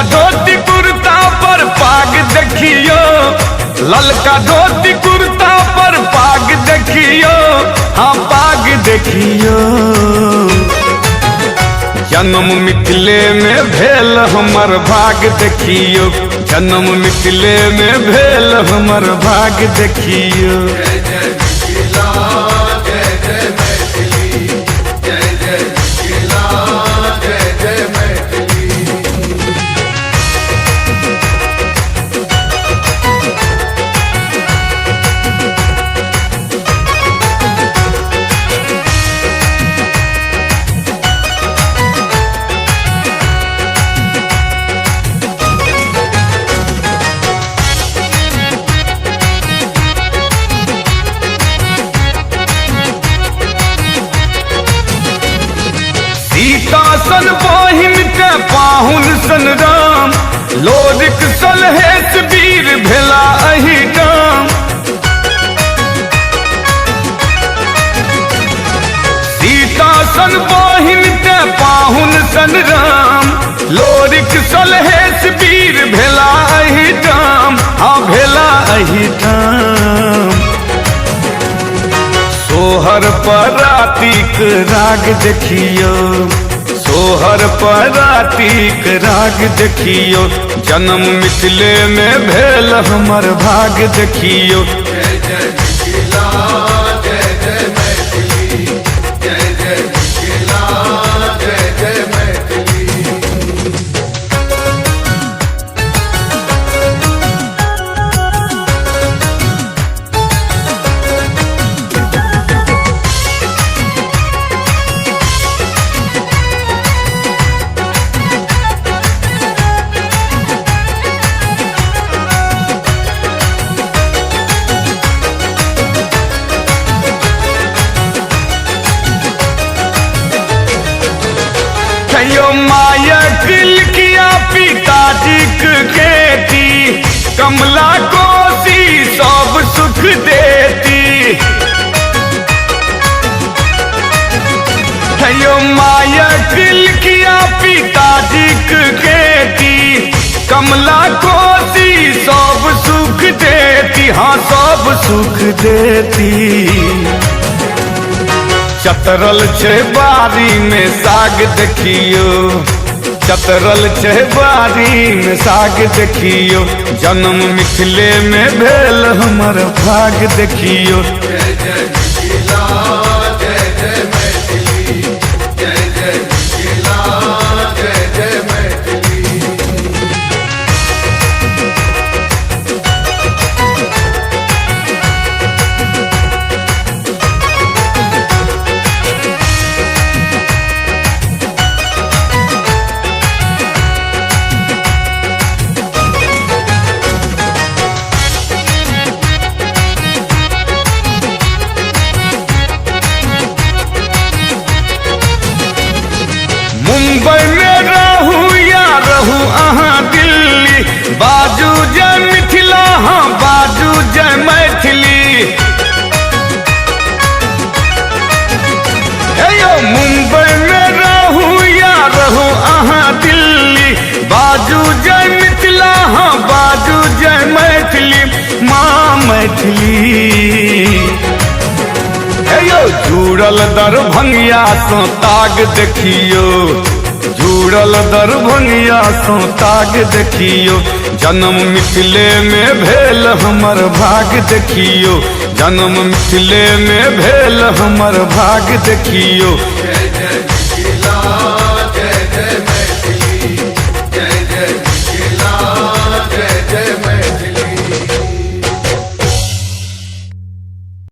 धोती कुर्ता पर पाग देखियो, ललका धोती कुर्ता पर पाग देखियो, हाँ पाग देखियो। जन्म मिथिले में भेल हमर भाग देखियो, जन्म मिथिले में भेल हमर भाग देखियो। जय जय मिथिला, जय जय मैथिली, जय जय मिथिला, जय जय मैथिली। सीता सन बहिन के पाहुन सन राम, लोरिक सलहेश वीर भेला अहि गाम। सीता सन बहिन के पाहुन सन राम, लोरिक सलहेश वीर भेला अहि गाम, हाँ भेला अहि गाम। सोहर परातीक राग देखियो, सोहर परातीक राग देखियो, जन्म मिथिले में भेल हमर भाग देखियो। जय जय मिथिला, जय जय मैथिली, जय जय मिथिला, जय जय मैथिली। यो माया किलकिया पिताजी खेती, कमला कोसी सब सुख देती। यो माया किलकिया पिताजी खेती, कमला कोसी सब सुख देती, हाँ सब सुख देती। चतरल छे बारी में साग देखियो, चतरल छे बारी में साग देखियो, जन्म मिथिले में भेल हमर भाग देखियो। जय जय मिथिला, जय जय मैथिली, जय जय मिथिला, जय जय मैथिली। मुंबई में रहू या रहू अहाँ दिल्ली, बाजू जय मिथिला, हाँ बाजू जय मैथिली। हे यो मुंबई में रहू या रहू अहाँ दिल्ली, बाजू जय मिथिला, हाँ बाजू जय मैथिली, माँ मैथिली। जुड़ल दरभंगिया सो ताग देखियो, जुड़ल दरभंगिया सो ताग देखियो, जन्म मिथिले में भेल हमर भाग देखियो, जन्म मिथिले में भेल हमर भाग देखियो। जय जय मिथिला।